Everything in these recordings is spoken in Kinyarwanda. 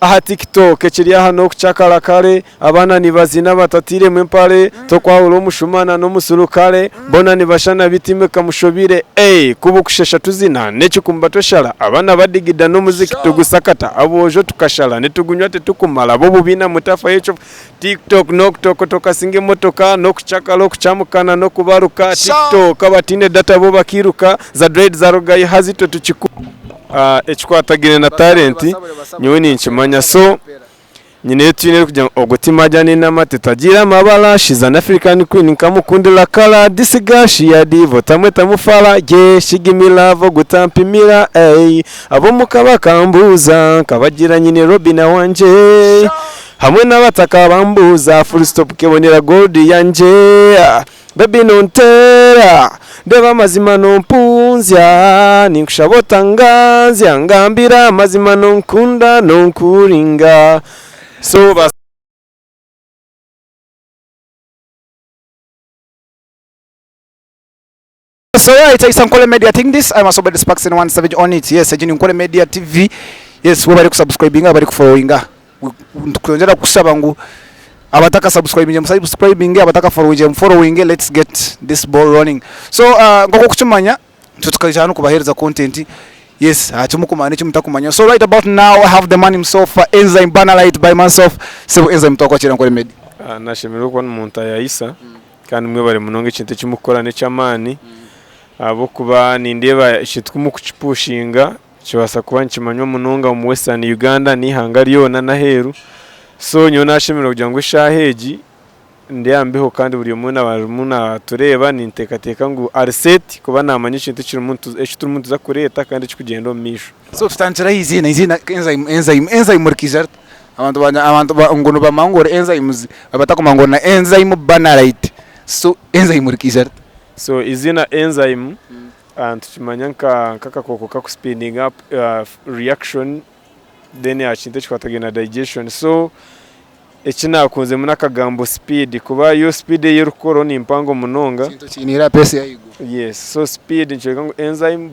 aha TikTok kiri hano kucakara kare abana nibazina batatire mwempare to kwahuro mushumana no musurukare bona nibashana bitime kamushobire kubu kushesha tuzina necho kumbatoshara abana badigida no muziki tugusakata abojo tukashara netugunywate tukumala bo bubina mutafa yecho TikTok nokutoko tokasinge motoka no kuchakala no kuchamukana no kubaruka TikTok abatine data bo bakiruka za dread za rogayi hazito tuchiku echikwatagire na talent nyewe ninchimanya so nyine twine kujya ogutimajyane n'amatetagira amabala shiza na African Queen kamukundira kala disigashi ya divo tamwe tamufala ye shigimilavo gutampimira abo mukabakambuza kabagira nyine Robina wanje hamwe n'abataka bambuza full stop kebonera gold yanje baby nontera ndeba mazima nompunzya ninkushabotangazya ngambira mazima nonkunda nonkuringa so right, it's Ankole Media. I think this I'm also by the Sparks in one savage on it. Yes, NKORE Media TV. Yes, we bari kusubscribinga bari kufollowinga. Tukongera kusaba ngo abataka subscribing abataka following, let's get this ball running. So ngoko kuchumanya tutukajya hano kubahereza content. Yes, hatumukumane chimutakumanya. So right about now I have the man himself, Enzyme Barnalite by myself. So Enzyme twakwakira NKORE Media. Nashimira ko n'umuntu yayisa kandi mwe bari munonge kintu cy'umukorane cy'amani abo kuba nindeba ishitwa mu kuchipushinga cyobasa kuba nkimanywa munonga mu Western Uganda ni hangariona na heru. So nyo nashimira kugira ngo shaheji ndiyambeho kandi buri muntu abarumuna tureba nintekateka ngo arset kuba namanye ikintu kiri umuntu za kureta kandi kigenda misho. So tutangira izina enzyme murkizart abantu ngono bamangora enzymes abatakomangora na enzyme Barnalite. So enzyme murkizart. So izina enzyme tukimanya nkaka koko ka speeding up reaction then yacinte twatagena digestion. So ekinakunze munakagambo speed kuba yo speed y'urukoro ni impango munonga kintu kinira pese yayigo. Yes, so speed nchega ngo enzyme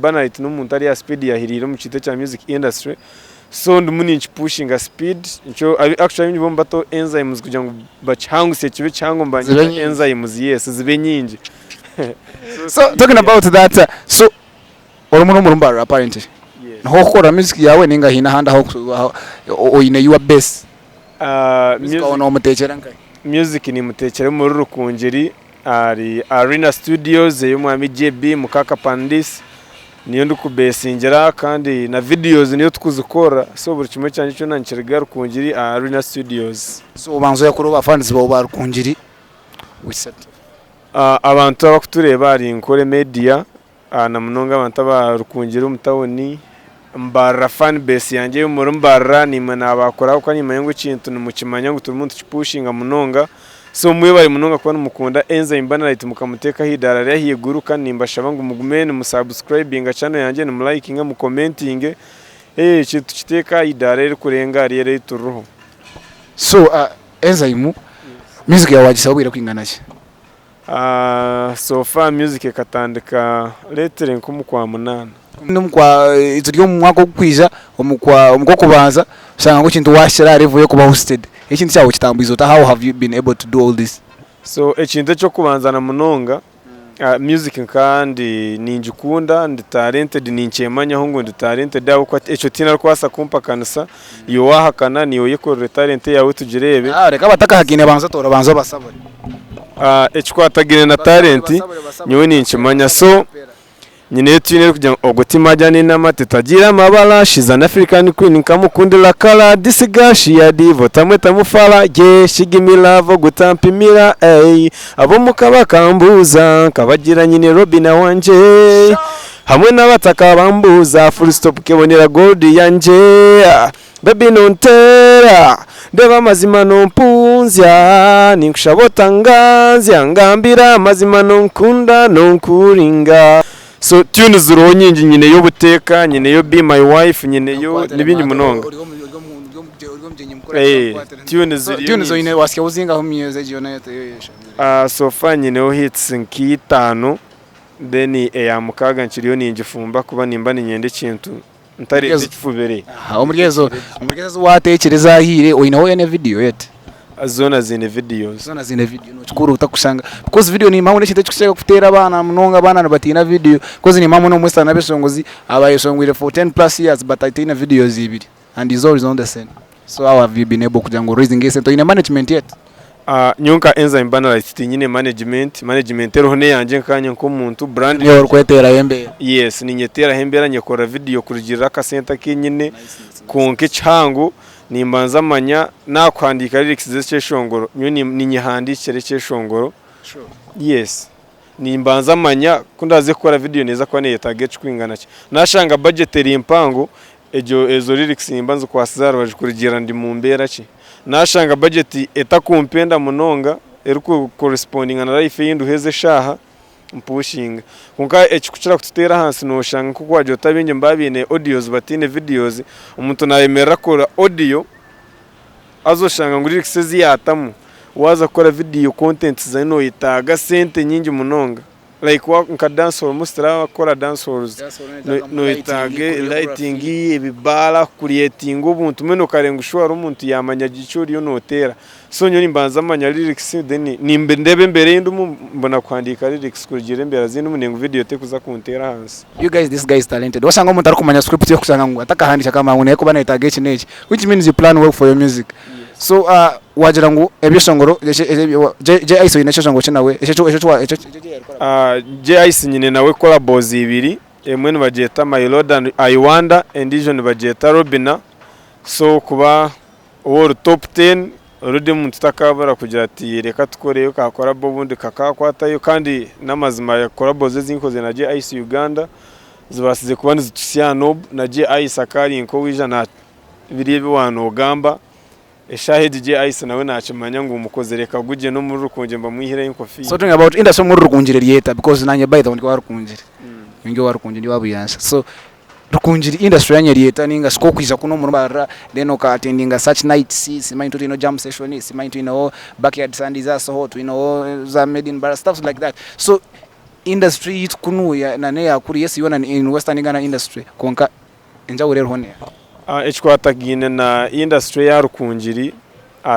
Barnalite n'umuntu ari ya speed yahirira mu kite cya music industry. So ndumuni pushing speed ncho actually nyibomba to enzymes kugira ngo bachanguse kibe cyango mbanye enzymes yes zibe nyingi. So talking about that so oromuno murumba apparently ho kora music yawe ninga hina handa ho oine your best music ni mutekere muri rukungiri ari Arena Studios yo mwami JB mukaka Pandis niyo ndukubesingera kandi na videos niyo tukuzukora. So buri kimwe cyane cyo nankiriga rukungiri Arena Studios. So banzo yakuru ba fans bo barukungiri wisat abantu abakutureba ari NKORE Media na munonga abantu barukungiri umutawoni mbara fan base yanjye yo muri mbara ni mana bakora ko nyuma yango kintu numukimanya ngo turi muntu kipushinga munonga. So mwe bari munonga kwa numukunda Enzyme Barnalite mukamuteka hidara yahiye guruka nimbashaba ngo mugumene musubscribing channel yanjye no liking mu commenting kintu kiteka hidara iri kurenga ari yere turuho. So Enzyme music yawe wagisabira kwingana cye so far music katandika letere nkumukwa munana numukwa iziryo mu mwaka kwiza umukwa kubanza usanga ngo kintu washira revuye kuba hosted ikintu cyawo kitambizo ta how have you been able to do all this? So ekintu cyo kubanzana munonga music kandi ninjikunda ndi talented ninchemanya hongo ndi talented aho kwa echo tina kwasa kumpa kanisa yo wahakana niyo yekore talent yawe tugirebe reka bataka hakine banza tora banza basabari echikwatagire na talent nyewe ninchemanya. So nyine twine kujya ogutimajyane n'amatetagira amabala shiza na African Queen kamukundira kala disigashi ya divo tamwe tamufala ye shigimilavo gutampimira abo mukabakambuza kabagira nyine Robina wanje hamwe n'abataka bambuza full stop kebonera gold yanje baby nontera ndeba mazima nompunzya ninkushabotangazya ngambira mazima nonkunda nonkuringa. So tune ziro nyingi nyine yo buteka nyine yo be my wife nyine yo nibindi munonga tune zo ine wasike uzinga ho miyeze jona so far nyine yo hits nkitano then ya mukaga nkiriyo ninjifumba kuba nimba ninyende kintu ntare kifubere umuryezo watekereza ahire oyinaho ene video yet zona zine videos no chukuru utakushanga because video ni impamvu n'ikindi cyose kutera abana munonga abana batina video because ni impamvu no Western Abeshongozi abayishongwire for 10+ years but I think videos ibiri and is always on the same. So how have you been able kugira ngo raising a center in management yet? Nyonka Enzyme Barnalite tinyine management rohone yanje nkanye nko muntu brand ni kwetera hembe. Yes ni nyetera hembera nyekora video kurugira ka center kinyine konke cyangu nimbanza manya nakwandika lyrics z'eshongoro nyo ni nyihandikire cyeshongoro. Sure. Yes nimbanza manya kundaze gukora video neza kwa ne target kwingana cyo nashanga budget eri impango ezo lyrics nimbanza kwasizara baje kurugira ndi mu mbera cyo nashanga budget etakumpenda munonga eruko corresponding na life yindu heze shaha mpushinga kunka ekikuchira kututera hansi no shanga kuko wajota binge mbabine audios batine videos umuntu nayemera kora audio azoshanga nguri lyrics yatamu waza kora video content zano itaga sente nyingi munonga like wa nka dancehall mustra kora dancehall no itage lighting ibibala creating ubuntu meno karenga ushwara umuntu yamanya gicuri yo notera so nyo nimbanza amanya lyrics then nimbe ndebe mbere y'indu mbona kwandika lyrics kugira mbere zindi munengo video te kuza kuntera hansi. You guys, this guy is talented. Wasanga umuntu arikumanya script yo kusanga ngo atakahandisha kama ngune ko bana itage chinege which means you plan well for your music. Yes. So wagira ngo ebyeshongoro je iso inashongoro cyenawe je ice nyine nawe collabos ibiri emwe nibageta My Lord and I Wonder and ijo nibageta Robina so kuba world top 10 already umuntu takabara kugira ati reka tukoreyo kakora bobundi kakakwatayo kandi namazima ya collabos zinkoze na je ice Uganda zibasize kubana zitusiano na je ice akari inko wija na biribe wano gamba eshahidi je ice nawe nakimanya ngo umukoze reka guje no muri rukunje mba mwihira y'inkofi. So talking about industry muri rukunjire liyeta because nanye by the way warukunjire ngi warukunjire wabuyansa so rukunjire industry yanye liyeta ninga siko kwiza kuno muri bara then oka attending such nights mind to jam session is mind to backyard sundays are so hot za made in bar stuff like that. So industry it kunu ya nane ya kuri yes yona in Western Uganda industry konka enjawure hone echkwatagine na industry ya rukunjiri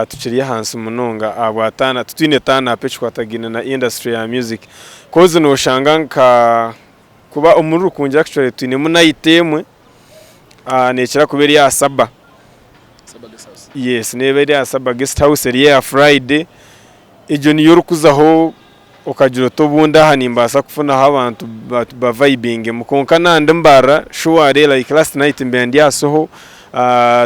tuchiriye hansi munonga abwatana tutine tana pechkwatagine na industry ya music cause no shanga kuba umuru rukunjira actually twine munayitemwe nekira kubera ya saba guest house. Yes nebera ya saba guest house eri ya Friday ejo niyo rukuzaho okajiro tobunda hanimbasa kufuna abantu ba vibing mukonka nande mbara shuare like last night mbandi yasoho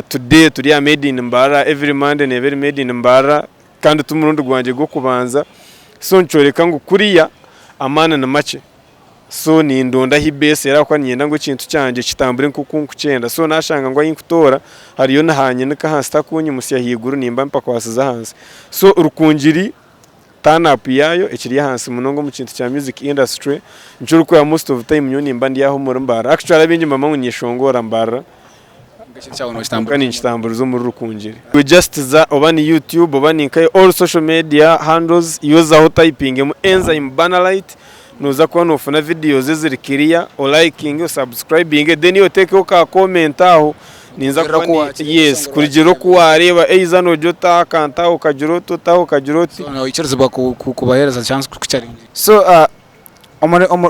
today turi made in mbara every Monday and every made in mbara kandi tumurundi gwanje go kubanza so ncoreka ngo kuriya amana na mace so ni ndonda hibese era kwa nyenda ngo kintu cyanje kitambure nkukunku cyenda so nashanga ngo yinkutora hariyo nahanye nika hasta kunyi musya higuru nimba mpaka wasiza hansi so rukunjiri turn-up yayo ekiri hansi munongo mu kintu cya music industry njuru ko ya most of time nyoni mbandi yaho muri mbara actually abinje mama munyeshongora mbara ngakini kitambura zo muri rukunjiri we just za obani YouTube obani nkaye all social media handles yoza ho typing mu Enzyme Barnalite nuza ko nofuna videos zirikiriya o liking o subscribing then yo take oka comment aho ninza ko yes kurigiro ko wareba eiza no jota kanta ukajiro tota ukajiro so no ichirziba kubahereza chance kuchallenge. So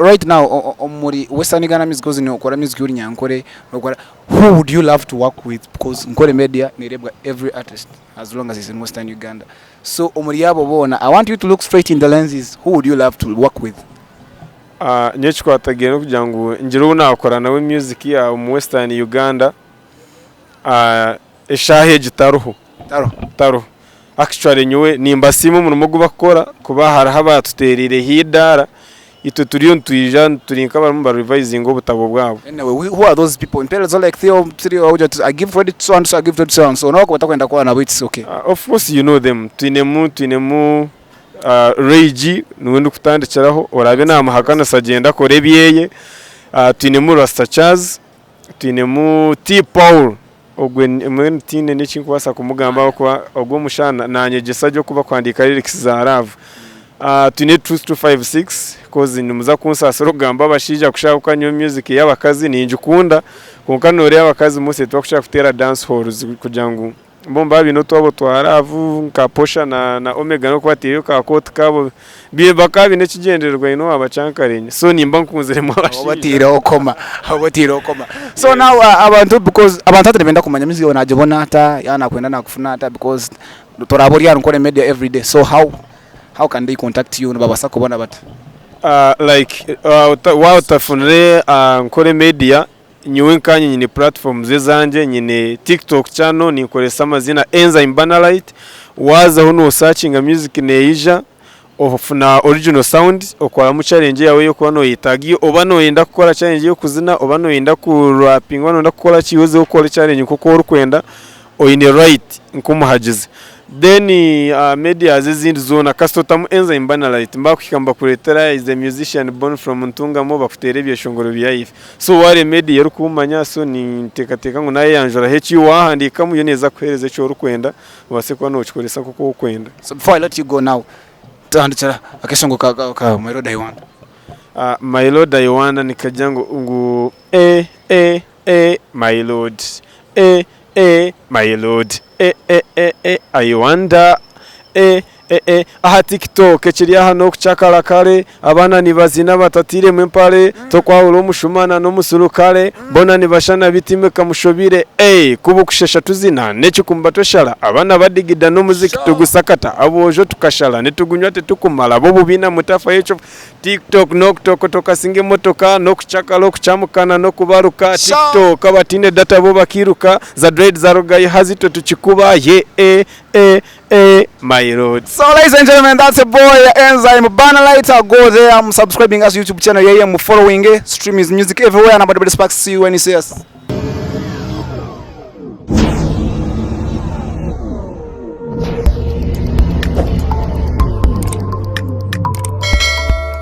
right now muri Western Uganda music goes no kora music uri nyankore ukora who would you love to work with because NKORE Media nirebwa every artist as long as it's in Western Uganda. So muri yabo bona I want you to look straight in the lenses who would you love to work with? Nyechkwatagene kugira ngo ngiro nakora nawe music ya mu Western Uganda eshahe gitaruho taro actually nywe nimba simu mu gubakora kuba haraha batuterire hidara ito turiyo ntwija turinka barumba revising obutabo bwabo. Anyway, who are those people in periods like 3 or I give credit so and so I give credit so and so no batakwenda kwa nabo it's okay. Of course you know them twinemu Rage nuwendo kutandikiraho orabe na mahakana sagenda korebyeye twinemu Rasta Chaz twinemu T Paul ogwe mwen tine n'iki kwasa kumugamba ko ogwo mushana nanyegesa ryo kuba kwandika lyrics za love twine Truth 256 cause nimuza kunsasoro gamba bashija kushaka kwa new music y'abakazi ninjukunda konka nore abakazi mose twakushaka kutera dance halls kugira ngo bomba bino twabo twaravu nkaposha na omega no kwatiriyo ka kote kabo biye bakabi ne kigendererwa ino abacankarenya so nimba nkunzire mu abatira okoma so now abantu because abantu atabenda kumanya music onajibona hata yana kwenda na kufuna hata because torabori ya Nkore Media every day, so how can they contact you babasa kubona bat like wa utafunire Nkore Media nyuwe nkanye nyine platform zezanje nyine TikTok channel nikoresa amazina Enzyme Barnalite waza hono searching music neija ofuna original sound okora mu challenge yawe yo kwano yitagiye obano yenda gukora challenge yo kuzina obano yenda ku rapping wano yenda gukora kiyoze gukora challenge kuko urukwenda oyine right nkumuhagize then media zizindi zona kasota mu Enzyme Barnalite mbakikamba kuretera is the musician born from Ntungamo bakutere byeshongoro byayife so ware media yari kumanya so ni tekateka ngo naye yanjora hechi wahandika mu yoneza kwereze cyo rukwenda wase kwa no chikoresa kuko ukwenda. So before I let you go now tandikira akeshongo ka my lord I want my lord I want nikajango ngu my lord my lord I wonder aha TikTok kiri hano kuchakala kare abana nibazina batatire mwempare to kwahura umushumana no musurukare bona nibashana bitime kamushobire kubukushesha tuzina nechikumba toshara abana badigida no muziki tugusakata abojo tukashara netugunywa tetukumala bo bubina mutafa yecho TikTok nokutoko tokasinge motoka no kuchakala kuchamukana no kubaruka TikTok abatine data bo bakiruka za dread za rogayi hazito tuchikuba my lord. So ladies and gentlemen, that's a boy Enzyme Barnalite. Go there, I'm subscribing us YouTube channel, I'm following it, stream his music everywhere, and about the speaks see you when he says